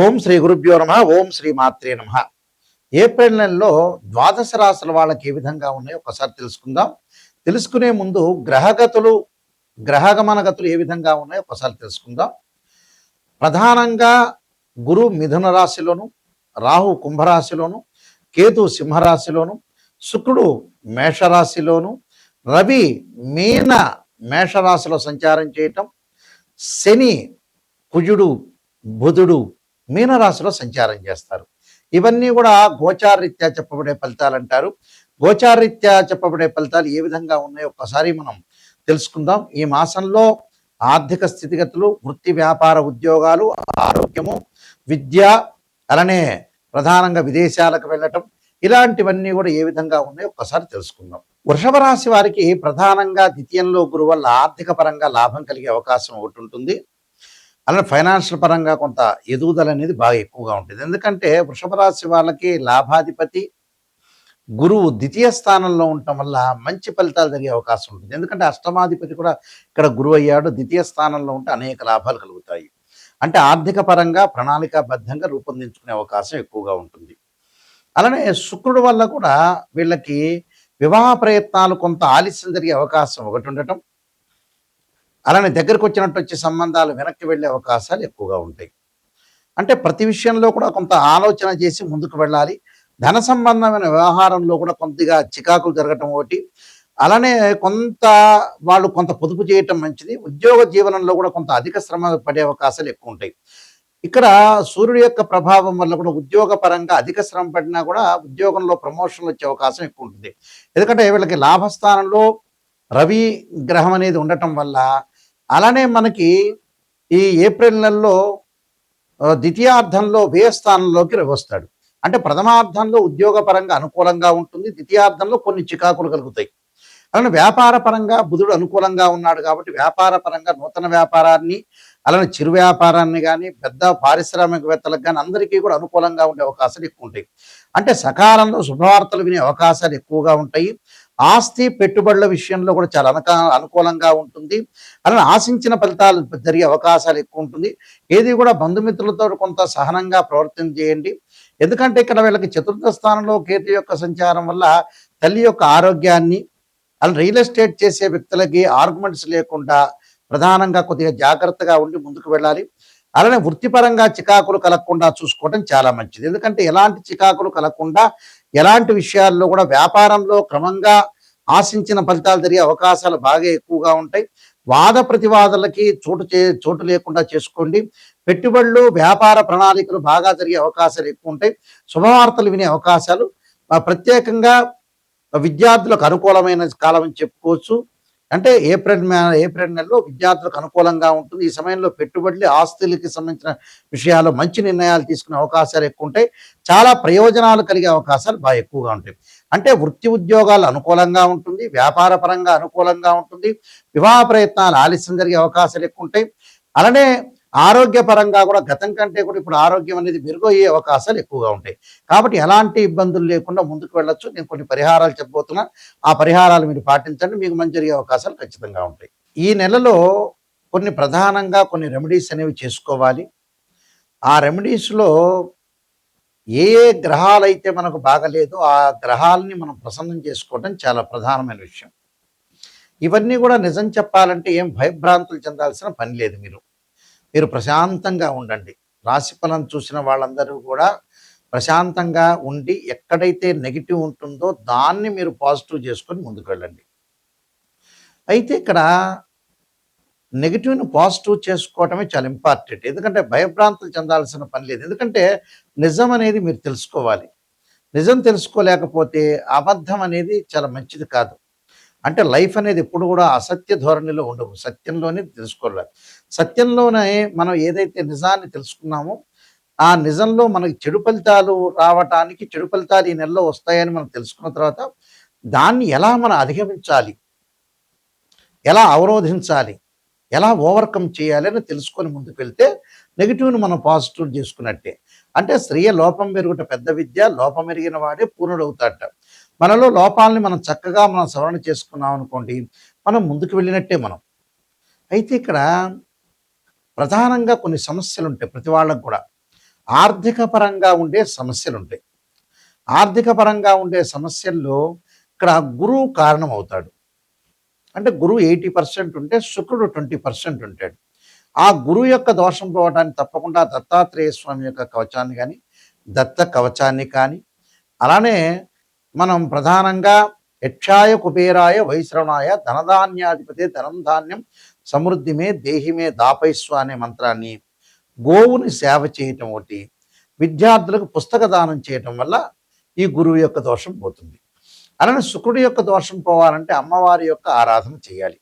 ఓం శ్రీ గురుభ్యో నమ. ఓం శ్రీ మాత్రే నమ. ఏప్రిల్ నెలలో ద్వాదశ రాశుల వాళ్ళకి ఏ విధంగా ఉన్నాయో ఒకసారి తెలుసుకుందాం. తెలుసుకునే ముందు గ్రహగమనగతులు ఏ విధంగా ఉన్నాయో ఒకసారి తెలుసుకుందాం. ప్రధానంగా గురు మిథున రాశిలోను, రాహు కుంభరాశిలోను, కేతు సింహరాశిలోను, శుక్రుడు మేషరాశిలోను, రవి మీన మేషరాశిలో సంచారం చేయటం, శని కుజుడు బుధుడు మీనరాశిలో సంచారం చేస్తారు. ఇవన్నీ కూడా గోచారరీత్యా చెప్పబడే ఫలితాలు అంటారు. గోచారరీత్యా చెప్పబడే ఫలితాలు ఏ విధంగా ఉన్నాయో ఒక్కసారి మనం తెలుసుకుందాం. ఈ మాసంలో ఆర్థిక స్థితిగతులు, వృత్తి వ్యాపార ఉద్యోగాలు, ఆరోగ్యము, విద్య, అలానే ప్రధానంగా విదేశాలకు వెళ్ళటం, ఇలాంటివన్నీ కూడా ఏ విధంగా ఉన్నాయో ఒక్కసారి తెలుసుకుందాం. వృషభ రాశి వారికి ప్రధానంగా ద్వితీయంలో గురువు వల్ల ఆర్థిక పరంగా లాభం కలిగే అవకాశం ఒకటి ఉంటుంది. అలానే ఫైనాన్షియల్ పరంగా కొంత ఎదుగుదల అనేది బాగా ఎక్కువగా ఉంటుంది. ఎందుకంటే వృషభ రాశి వాళ్ళకి లాభాధిపతి గురువు ద్వితీయ స్థానంలో ఉండటం వల్ల మంచి ఫలితాలు జరిగే అవకాశం ఉంటుంది. ఎందుకంటే అష్టమాధిపతి కూడా ఇక్కడ గురువు అయ్యాడు. ద్వితీయ స్థానంలో ఉంటే అనేక లాభాలు కలుగుతాయి. అంటే ఆర్థిక పరంగా ప్రణాళికాబద్ధంగా రూపొందించుకునే అవకాశం ఎక్కువగా ఉంటుంది. అలానే శుక్రుడు వల్ల కూడా వీళ్ళకి వివాహ ప్రయత్నాలు కొంత ఆలస్యం జరిగే అవకాశం ఒకటి ఉండటం, అలానే దగ్గరకు వచ్చినట్టు వచ్చే సంబంధాలు వెనక్కి వెళ్ళే అవకాశాలు ఎక్కువగా ఉంటాయి. అంటే ప్రతి విషయంలో కూడా కొంత ఆలోచన చేసి ముందుకు వెళ్ళాలి. ధన సంబంధమైన వ్యవహారంలో కూడా కొద్దిగా చికాకులు జరగటం ఒకటి, అలానే వాళ్ళు కొంత పొదుపు చేయటం మంచిది. ఉద్యోగ జీవనంలో కూడా కొంత అధిక శ్రమ పడే అవకాశాలు ఎక్కువ ఉంటాయి. ఇక్కడ సూర్యుడి యొక్క ప్రభావం వల్ల కూడా ఉద్యోగ పరంగా అధిక శ్రమ పడినా కూడా ఉద్యోగంలో ప్రమోషన్లు వచ్చే అవకాశం ఎక్కువ ఉంటుంది. ఎందుకంటే వీళ్ళకి లాభస్థానంలో రవి గ్రహం అనేది ఉండటం వల్ల, అలానే మనకి ఈ ఏప్రిల్ నెలలో ద్వితీయార్థంలో వ్యయస్థానంలోకి వస్తాడు. అంటే ప్రథమార్థంలో ఉద్యోగపరంగా అనుకూలంగా ఉంటుంది, ద్వితీయార్థంలో కొన్ని చికాకులు కలుగుతాయి. అలానే వ్యాపార పరంగా బుధుడు అనుకూలంగా ఉన్నాడు కాబట్టి వ్యాపార పరంగా నూతన వ్యాపారాన్ని, అలానే చిరు వ్యాపారాన్ని కానీ, పెద్ద పారిశ్రామికవేత్తలకు కానీ అందరికీ కూడా అనుకూలంగా ఉండే అవకాశాలు ఎక్కువ ఉంటాయి. అంటే సకాలంలో శుభవార్తలు వినే అవకాశాలు ఎక్కువగా ఉంటాయి. ఆస్తి పెట్టుబడుల విషయంలో కూడా చాలా అనుకూలంగా ఉంటుంది. అలానే ఆశించిన ఫలితాలు జరిగే అవకాశాలు ఎక్కువ ఉంటుంది. ఏది కూడా బంధుమిత్రులతో కొంత సహనంగా ప్రవర్తన చేయండి. ఎందుకంటే ఇక్కడ వీళ్ళకి చతుర్థ స్థానంలో కేతు యొక్క సంచారం వల్ల తల్లి యొక్క ఆరోగ్యాన్ని, అలా రియల్ ఎస్టేట్ చేసే వ్యక్తులకి ఆర్గ్యుమెంట్స్ లేకుండా ప్రధానంగా కొద్దిగా జాగ్రత్తగా ఉండి ముందుకు వెళ్ళాలి. అలానే వృత్తిపరంగా చికాకులు కలగకుండా చూసుకోవడం చాలా మంచిది. ఎందుకంటే ఎలాంటి చికాకులు కలగకుండా ఎలాంటి విషయాల్లో కూడా వ్యాపారంలో క్రమంగా ఆశించిన ఫలితాలు జరిగే అవకాశాలు బాగా ఎక్కువగా ఉంటాయి. వాద ప్రతివాదులకి చోటు లేకుండా చేసుకోండి. పెట్టుబడులు, వ్యాపార ప్రణాళికలు బాగా జరిగే అవకాశాలు ఎక్కువ ఉంటాయి. శుభవార్తలు వినే అవకాశాలు ప్రత్యేకంగా విద్యార్థులకు అనుకూలమైన కాలం అని చెప్పుకోవచ్చు. అంటే ఏప్రిల్ నెలలో విద్యార్థులకు అనుకూలంగా ఉంటుంది. ఈ సమయంలో పెట్టుబడులు, ఆస్తులకి సంబంధించిన విషయాలు మంచి నిర్ణయాలు తీసుకునే అవకాశాలు ఎక్కువ ఉంటాయి. చాలా ప్రయోజనాలు కలిగే అవకాశాలు బాగా ఎక్కువగా ఉంటాయి. అంటే వృత్తి ఉద్యోగాలు అనుకూలంగా ఉంటుంది, వ్యాపార పరంగా అనుకూలంగా ఉంటుంది, వివాహ ప్రయత్నాలు ఆలస్యం జరిగే అవకాశాలు ఎక్కువ ఉంటాయి. అలానే ఆరోగ్యపరంగా కూడా గతం కంటే కూడా ఇప్పుడు ఆరోగ్యం అనేది మెరుగయ్యే అవకాశాలు ఎక్కువగా ఉంటాయి. కాబట్టి ఎలాంటి ఇబ్బందులు లేకుండా ముందుకు వెళ్ళొచ్చు. నేను కొన్ని పరిహారాలు చెప్పబోతున్నా. ఆ పరిహారాలు మీరు పాటించండి, మీకు మంచి జరిగే అవకాశాలు ఖచ్చితంగా ఉంటాయి. ఈ నెలలో ప్రధానంగా కొన్ని రెమెడీస్ అనేవి చేసుకోవాలి. ఆ రెమెడీస్లో ఏ గ్రహాలైతే మనకు బాగలేదో ఆ గ్రహాలని మనం ప్రసన్నం చేసుకోవడం చాలా ప్రధానమైన విషయం. ఇవన్నీ కూడా నిజం చెప్పాలంటే ఏం భయభ్రాంతులు చెందాల్సిన పని లేదు. మీరు ప్రశాంతంగా ఉండండి. రాశిఫలం చూసిన వాళ్ళందరూ కూడా ప్రశాంతంగా ఉండి ఎక్కడైతే నెగిటివ్ ఉంటుందో దాన్ని మీరు పాజిటివ్ చేసుకొని ముందుకు వెళ్ళండి. అయితే ఇక్కడ నెగిటివ్ని పాజిటివ్ చేసుకోవటమే చాలా ఇంపార్టెంట్. ఎందుకంటే భయభ్రాంతులు చెందాల్సిన పని లేదు. ఎందుకంటే నిజం అనేది మీరు తెలుసుకోవాలి. నిజం తెలుసుకోలేకపోతే అబద్ధం అనేది చాలా మంచిది కాదు. అంటే లైఫ్ అనేది ఎప్పుడు కూడా అసత్య ధోరణిలో ఉండవు. సత్యంలోనే తెలుసుకోవాలి. సత్యంలోనే మనం ఏదైతే నిజాన్ని తెలుసుకున్నామో ఆ నిజంలో మనకి చెడు ఫలితాలు రావటానికి, చెడు ఫలితాలు ఈ నెలలో వస్తాయని మనం తెలుసుకున్న తర్వాత దాన్ని ఎలా మనం అధిగమించాలి, ఎలా అవరోధించాలి, ఎలా ఓవర్కమ్ చేయాలి అని తెలుసుకొని ముందుకు వెళ్తే నెగిటివ్ని మనం పాజిటివ్ చేసుకున్నట్టే. అంటే స్త్రీయ లోపం మెరుగుట పెద్ద విద్య, లోపం మెరిగిన వాడే పూర్ణుడవుతాడట. మనలో లోపాలని మనం చక్కగా సవరణ చేసుకున్నాం అనుకోండి, మనం ముందుకు వెళ్ళినట్టే మనం. అయితే ఇక్కడ ప్రధానంగా కొన్ని సమస్యలు ఉంటాయి ప్రతి వాళ్ళకు కూడా. ఆర్థిక పరంగా ఉండే సమస్యలు ఉంటాయి. ఆర్థిక పరంగా ఉండే సమస్యల్లో ఇక్కడ గురువు కారణం అవుతాడు. అంటే గురువు 80% ఉంటే శుక్రుడు 20% ఉంటాడు. ఆ గురువు యొక్క దోషం పోవడానికి తప్పకుండా దత్తాత్రేయ స్వామి యొక్క కవచాన్ని కానీ, దత్త కవచాన్ని కానీ, అలానే మనం ప్రధానంగా యక్షాయ కుబేరాయ వైశ్రవణాయ ధనధాన్యాధిపతి ధనం ధాన్యం సమృద్ధిమే దేహిమే దాపైస్వ అనే మంత్రాన్ని, గోవుని సేవ చేయటం ఒకటి, విద్యార్థులకు పుస్తక దానం చేయటం వల్ల ఈ గురువు యొక్క దోషం పోతుంది. అలానే శుక్రుడి యొక్క దోషం పోవాలంటే అమ్మవారి యొక్క ఆరాధన చేయాలి,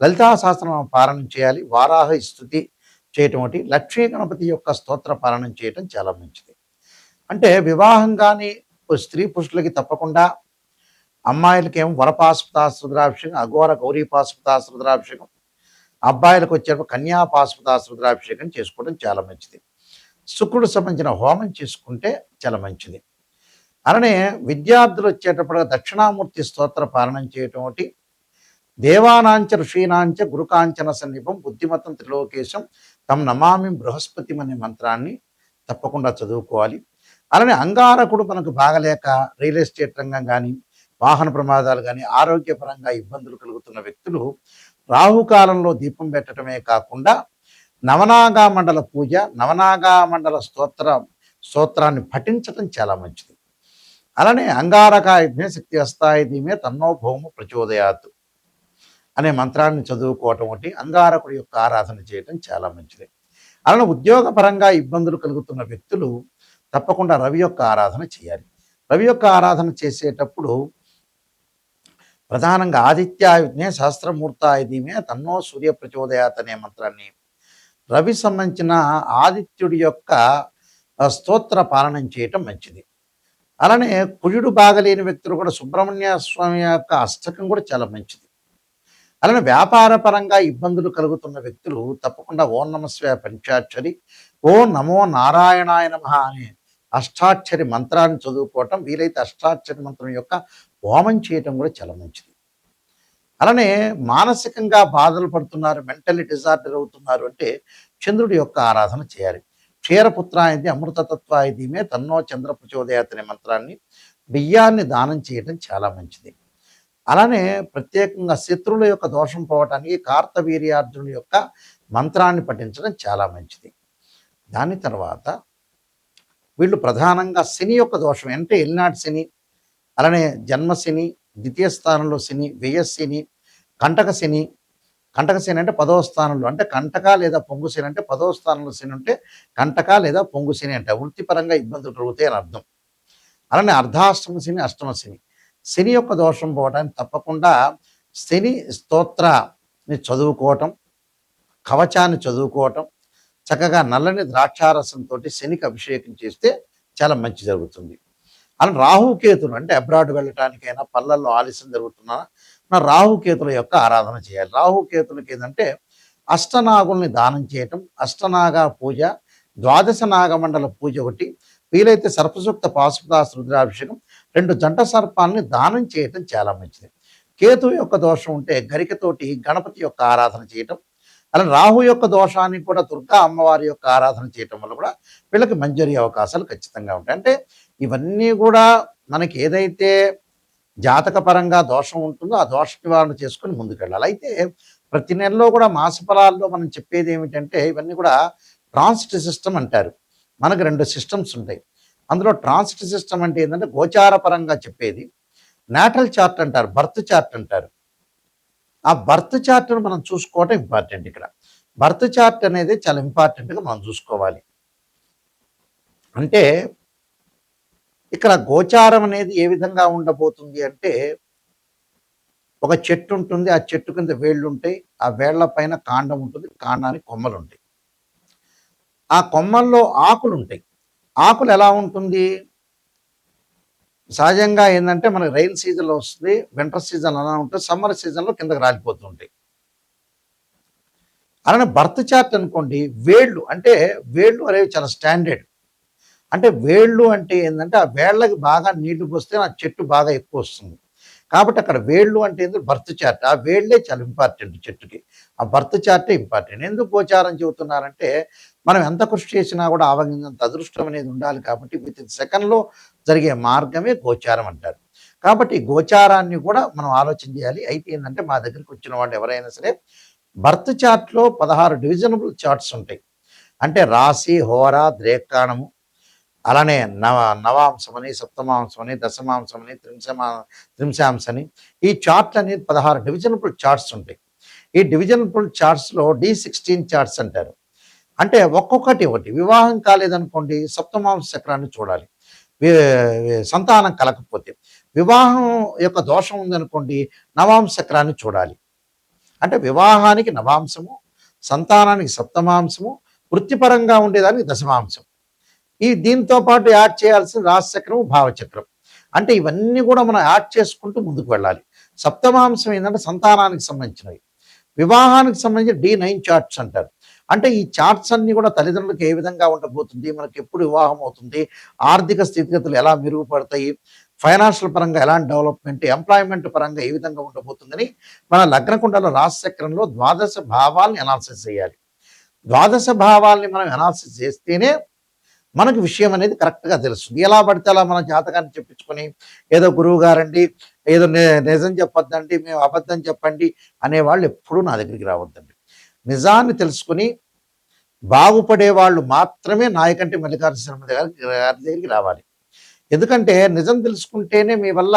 లలితా సహస్రనామ పారాయణం చేయాలి, వారాహ స్తుతి చేయటం ఒకటి, లక్ష్మీ గణపతి యొక్క స్తోత్ర పారాయణం చేయటం చాలా మంచిది. అంటే వివాహం కానీ స్త్రీ పురుషులకి తప్పకుండా, అమ్మాయిలకేమో వరపాశుపతాస్త్ర రుద్రాభిషేకం, అఘోర గౌరీ పాశుపతాస్త్ర రుద్రాభిషేకం, అబ్బాయిలకు వచ్చేటప్పుడు కన్యా పాశుపతాస్త్ర రుద్రాభిషేకం చేసుకోవడం చాలా మంచిది. శుక్రుడు సంబంధించిన హోమం చేసుకుంటే చాలా మంచిది. అలానే విద్యార్థులు వచ్చేటప్పుడు దక్షిణామూర్తి స్తోత్ర పాలనం చేయటం ఒకటి, దేవానాంచ ఋషీనాంచ గురుకాంచన సన్నిపం బుద్ధిమతం త్రిలోకేశం తమ నమామి బృహస్పతి అనే మంత్రాన్ని తప్పకుండా చదువుకోవాలి. అలానే అంగారకుడు మనకు బాగలేక రియల్ ఎస్టేట్ రంగం కానీ, వాహన ప్రమాదాలు కానీ, ఆరోగ్యపరంగా ఇబ్బందులు కలుగుతున్న వ్యక్తులు రాహుకాలంలో దీపం పెట్టడమే కాకుండా నవనాగా మండల పూజ, నవనాగా మండల స్తోత్రాన్ని పఠించడం చాలా మంచిది. అలానే అంగారకాయుధ్మే శక్తి అస్తాయుధీమే తన్నో భౌము ప్రచోదయాత్ అనే మంత్రాన్ని చదువుకోవటం ఒకటి, అంగారకుడి యొక్క ఆరాధన చేయటం చాలా మంచిది. అలానే ఉద్యోగపరంగా ఇబ్బందులు కలుగుతున్న వ్యక్తులు తప్పకుండా రవి యొక్క ఆరాధన చేయాలి. రవి యొక్క ఆరాధన చేసేటప్పుడు ప్రధానంగా ఆదిత్యాయుధ్నే సహస్రమూర్తాయుధీమే తన్నో సూర్య ప్రచోదయాత్ అనే మంత్రాన్ని, రవి సంబంధించిన ఆదిత్యుడి యొక్క స్తోత్ర పాలనం చేయటం మంచిది. అలానే కుజుడు బాగలేని వ్యక్తులు కూడా సుబ్రహ్మణ్య స్వామి యొక్క అష్టకం కూడా చాలా మంచిది. అలానే వ్యాపార పరంగా ఇబ్బందులు కలుగుతున్న వ్యక్తులు తప్పకుండా ఓం నమస్వ పంచాక్షరి, ఓం నమో నారాయణాయ నమః అనే అష్టాక్షరి మంత్రాన్ని చదువుకోవటం, వీలైతే అష్టాక్షరి మంత్రం యొక్క హోమం చేయటం కూడా చాలా మంచిది. అలానే మానసికంగా బాధలు పడుతున్నారు, మెంటల్లీ డిజార్డర్ అవుతున్నారు అంటే చంద్రుడి యొక్క ఆరాధన చేయాలి. క్షీరపుత్రాయది అమృతతత్వాయదీమే తన్నో చంద్ర ప్రచోదయాత్ అనే మంత్రాన్ని, బియ్యాన్ని దానం చేయడం చాలా మంచిది. అలానే ప్రత్యేకంగా శత్రువుల యొక్క దోషం పోవటానికి కార్తవీర్యార్జునుడి యొక్క మంత్రాన్ని పఠించడం చాలా మంచిది. దాని తర్వాత వీళ్ళు ప్రధానంగా శని యొక్క దోషం అంటే ఎల్నాటి శని, అలానే జన్మశని, ద్వితీయ స్థానంలో శని, వ్యయశని, కంటక శని. కంటక శని అంటే 10వ స్థానంలో, అంటే కంటక లేదా పొంగు శని అంటే 10వ స్థానంలో శని ఉంటే కంటక లేదా పొంగు శని అంటే వృత్తిపరంగా ఇబ్బందులు కలుగుతాయి అని అర్థం. అలానే అర్ధాష్టమ శని, అష్టమ శని, శని యొక్క దోషం పోవడానికి తప్పకుండా శని స్తోత్రాన్ని చదువుకోవటం, కవచాన్ని చదువుకోవటం, చక్కగా నల్లని ద్రాక్షారసంతో శనికి అభిషేకం చేస్తే చాలా మంచి జరుగుతుంది. అలా రాహుకేతులు అంటే అబ్రాడ్ వెళ్ళటానికైనా, పల్లల్లో ఆలస్యం జరుగుతున్నా రాహుకేతుల యొక్క ఆరాధన చేయాలి. రాహుకేతులకి ఏంటంటే అష్టనాగుల్ని దానం చేయటం, అష్టనాగ పూజ, ద్వాదశ నాగమండల పూజ ఒకటి, వీలైతే సర్పసూక్త పాశుపతాస్ రుద్రాభిషేకం, 2 జంట సర్పాలని దానం చేయటం చాలా మంచిది. కేతు యొక్క దోషం ఉంటే గరికతోటి గణపతి యొక్క ఆరాధన చేయటం, అలా రాహు యొక్క దోషాన్ని కూడా దుర్గా అమ్మవారి యొక్క ఆరాధన చేయటం వల్ల కూడా వీళ్ళకి మంచి జరిగే అవకాశాలు ఖచ్చితంగా ఉంటాయి. అంటే ఇవన్నీ కూడా మనకి ఏదైతే జాతక పరంగా దోషం ఉంటుందో ఆ దోష నివారణ చేసుకొని ముందుకెళ్ళాలి. అయితే ప్రతి నెలలో కూడా మాస ఫలాల్లో మనం చెప్పేది ఏమిటంటే ఇవన్నీ కూడా ట్రాన్సిట్ సిస్టమ్ అంటారు. మనకు 2 సిస్టమ్స్ ఉంటాయి. అందులో ట్రాన్సిట్ సిస్టమ్ అంటే ఏంటంటే గోచార పరంగా చెప్పేది, నాటల్ చార్ట్ అంటారు, బర్త్ చార్ట్ అంటారు. ఆ బర్త్ చార్ట్ను మనం చూసుకోవటం ఇంపార్టెంట్. ఇక్కడ బర్త్ చార్ట్ అనేది చాలా ఇంపార్టెంట్గా మనం చూసుకోవాలి. అంటే ఇక్కడ గోచారం అనేది ఏ విధంగా ఉండబోతుంది అంటే, ఒక చెట్టు ఉంటుంది, ఆ చెట్టు కింద వేళ్ళు ఉంటాయి, ఆ వేళ్ల పైన కాండం ఉంటుంది, కాండానికి కొమ్మలు ఉంటాయి, ఆ కొమ్మల్లో ఆకులు ఉంటాయి. ఆకులు ఎలా ఉంటుంది, సహజంగా ఏంటంటే మనకి రైన్ సీజన్లో వస్తుంది, వింటర్ సీజన్ అలా ఉంటుంది, సమ్మర్ సీజన్లో కిందకి రాలిపోతూ ఉంటాయి. అలానే బర్త్ చార్ట్ అనుకోండి, వేళ్ళు అంటే వేళ్ళు అనేవి చాలా స్టాండర్డ్. అంటే వేళ్ళు అంటే ఏంటంటే ఆ వేళ్ళకి బాగా నీళ్లు పోస్తే ఆ చెట్టు బాగా ఎక్కువ వస్తుంది. కాబట్టి అక్కడ వేళ్ళు అంటే ఏంది బర్త్ చార్ట్. ఆ వేళ్ళే చాలా ఇంపార్టెంట్ చెట్టుకి. ఆ బర్త్ చార్టే ఇంపార్టెంట్. ఎందుకు గోచారం చెబుతున్నారంటే, మనం ఎంత కృషి చేసినా కూడా ఆవగింజంత అదృష్టం అనేది ఉండాలి కాబట్టి వితిన్ సెకన్‌లో జరిగే మార్గమే గోచారం అంటారు. కాబట్టి ఈ గోచారాన్ని కూడా మనం ఆలోచన చేయాలి. అయితే ఏందంటే మా దగ్గరికి వచ్చిన వాళ్ళు ఎవరైనా సరే బర్త్ చార్ట్‌లో 16 డివిజనబుల్ చార్ట్స్ ఉంటాయి. అంటే రాశి, హోర, ద్రేక్కాణము అలానే నవాంశమని, సప్తమాంశమని, దశమాంశమని, త్రింశాంశని ఈ చార్ట్‌లనేది 16 డివిజనబుల్ చార్ట్స్ ఉంటాయి. ఈ డివిజనబుల్ చార్ట్స్‌లో D16 చార్ట్స్ అంటారు. అంటే ఒక్కొక్కటి ఒకటి. వివాహం కాలేదనుకోండి సప్తమాంశ చక్రాన్ని చూడాలి. వీ సంతానం కలగకపోతే. వివాహం యొక్క దోషం ఉందనుకోండి నవాంశ చక్రాన్ని చూడాలి. అంటే వివాహానికి నవాంశము, సంతానానికి సప్తమాంశము, వృత్తిపరంగా ఉండేదానికి దశమాంశం. దీంతో పాటు యాడ్ చేయాల్సిన రాశిచక్రం, భావచక్రం. అంటే ఇవన్నీ కూడా మనం యాడ్ చేసుకుంటూ ముందుకు వెళ్ళాలి. సప్తమాంశం ఏంటంటే సంతానానికి సంబంధించినవి. వివాహానికి సంబంధించి D9 చార్ట్స్ అంటారు. అంటే ఈ చార్ట్స్ అన్నీ కూడా తల్లిదండ్రులకు ఏ విధంగా ఉండబోతుంది, మనకి ఎప్పుడు వివాహం అవుతుంది, ఆర్థిక స్థితిగతులు ఎలా మెరుగుపడతాయి, ఫైనాన్షియల్ పరంగా ఎలాంటి డెవలప్మెంట్, ఎంప్లాయ్మెంట్ పరంగా ఏ విధంగా ఉండబోతుందని మన లగ్నకుండల రాశిచక్రంలో ద్వాదశ భావాల్ని అనాలిసిస్ చేయాలి. ద్వాదశ భావాల్ని మనం అనాలిసిస్ చేస్తేనే మనకు విషయం అనేది కరెక్ట్‌గా తెలుస్తుంది. ఎలా పడితే అలా మన జాతకాన్ని చెప్పించుకొని, ఏదో గురువు గారండి, ఏదో నిజం చెప్పొద్దండి, మేము అబద్ధం చెప్పండి అనేవాళ్ళు ఎప్పుడూ నా దగ్గరికి రావద్దండి. నిజాన్ని తెలుసుకొని బాగుపడే వాళ్ళు మాత్రమే నాయకంటి మల్లికార్జున శర్మ గారి దగ్గరికి రావాలి. ఎందుకంటే నిజం తెలుసుకుంటేనే మీ వల్ల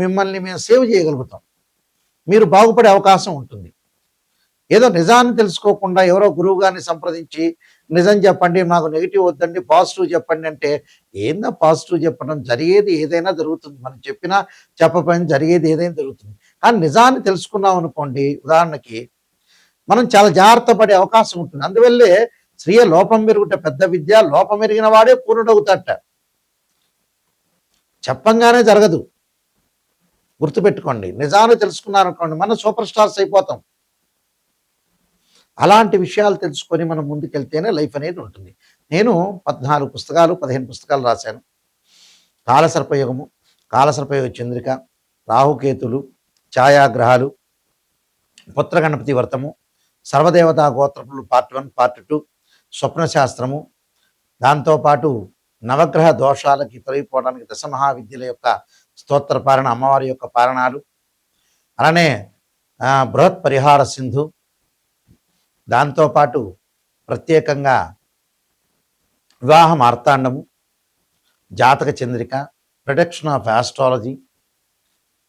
మిమ్మల్ని మేము సేవ్ చేయగలుగుతాం. మీరు బాగుపడే అవకాశం ఉంటుంది. ఏదో నిజాన్ని తెలుసుకోకుండా ఎవరో గురువు గారిని సంప్రదించి నిజం చెప్పండి, మాకు నెగిటివ్ వద్దండి, పాజిటివ్ చెప్పండి అంటే ఏందా పాజిటివ్ చెప్పడం? జరిగేది ఏదైనా జరుగుతుంది. మనం చెప్పినా చెప్పకపోయినా జరిగేది ఏదైనా జరుగుతుంది. కానీ నిజాన్ని తెలుసుకున్నాం అనుకోండి, ఉదాహరణకి మనం చాలా జాగ్రత్త పడే అవకాశం ఉంటుంది. అందువల్లే స్త్రీయ లోపం మెరుగుట పెద్ద విద్య, లోపం ఎరిగిన వాడే పూర్ణుడవుతాడట. చెప్పంగానే జరగదు. గుర్తుపెట్టుకోండి. నిజాన్ని తెలుసుకున్నారనుకోండి మనం సూపర్ స్టార్స్ అయిపోతాం. అలాంటి విషయాలు తెలుసుకొని మనం ముందుకెళ్తేనే లైఫ్ అనేది ఉంటుంది. నేను 14 పుస్తకాలు, 15 పుస్తకాలు రాశాను. కాలసర్పయోగము, కాలసర్పయోగ చంద్రిక, రాహుకేతులు, ఛాయాగ్రహాలు, పుత్రగణపతి వ్రతము, సర్వదేవతా గోత్రములు పార్ట్ 1, పార్ట్ 2, స్వప్నశాస్త్రము, దాంతోపాటు నవగ్రహ దోషాలకి తొలగిపోవడానికి దశమహావిద్యల యొక్క స్తోత్ర పారణ, అమ్మవారి యొక్క పారణాలు, అలానే బృహత్ పరిహార సింధు, దాంతోపాటు ప్రత్యేకంగా వివాహ మార్తాండము, జాతక చంద్రిక, ప్రొడక్షన్ ఆఫ్ ఆస్ట్రాలజీ,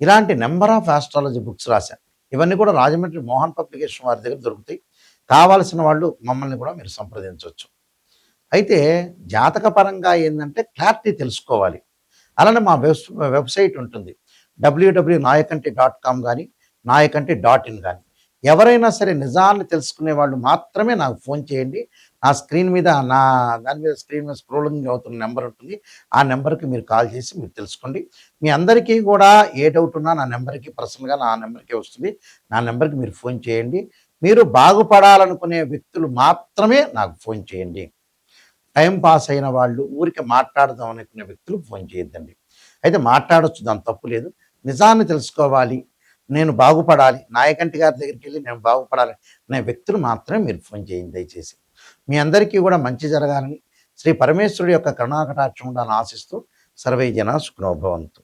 ఇలాంటి నెంబర్ ఆఫ్ ఆస్ట్రాలజీ బుక్స్ రాశాను. ఇవన్నీ కూడా రాజమండ్రి మోహన్ పబ్లికేషన్ వారి దగ్గర దొరుకుతాయి. కావాల్సిన వాళ్ళు మమ్మల్ని కూడా మీరు సంప్రదించవచ్చు. అయితే జాతక పరంగా ఏంటంటే క్లారిటీ తెలుసుకోవాలి. అలానే మా వెబ్సైట్ ఉంటుంది. www.nayakanti.com కానీ, nayakanti.in కానీ. ఎవరైనా సరే నిజాన్ని తెలుసుకునే వాళ్ళు మాత్రమే నాకు ఫోన్ చేయండి. నా స్క్రీన్ మీద స్క్రీన్ మీద స్క్రోలింగ్ అవుతున్న నెంబర్ ఉంటుంది. ఆ నెంబర్‌కి మీరు కాల్ చేసి మీరు తెలుసుకోండి. మీ అందరికీ కూడా ఏ డౌట్ ఉన్నా నా నెంబర్‌కి పర్సనల్‌గా నా నెంబర్‌కే వస్తుంది. నా నెంబర్‌కి మీరు ఫోన్ చేయండి. మీరు బాగుపడాలనుకునే వ్యక్తులు మాత్రమే నాకు ఫోన్ చేయండి. టైం పాస్ అయిన వాళ్ళు, ఊరికే మాట్లాడదాం అనుకునే వ్యక్తులు ఫోన్ చేయొద్దండి. అయితే మాట్లాడొచ్చు, దాని తప్పు లేదు. నిజాన్ని తెలుసుకోవాలి, నేను బాగుపడాలి, నాయకంటి గారి దగ్గరికెళ్ళి నేను బాగుపడాలి అనే వ్యక్తులు మాత్రమే మీరు ఫోన్ చేయండి దయచేసి. మీ అందరికీ కూడా మంచి జరగాలని శ్రీ పరమేశ్వరుడి యొక్క కరుణాకటాక్షం ఉండాలని ఆశిస్తూ సర్వే జనా సుఖినో భవంతు.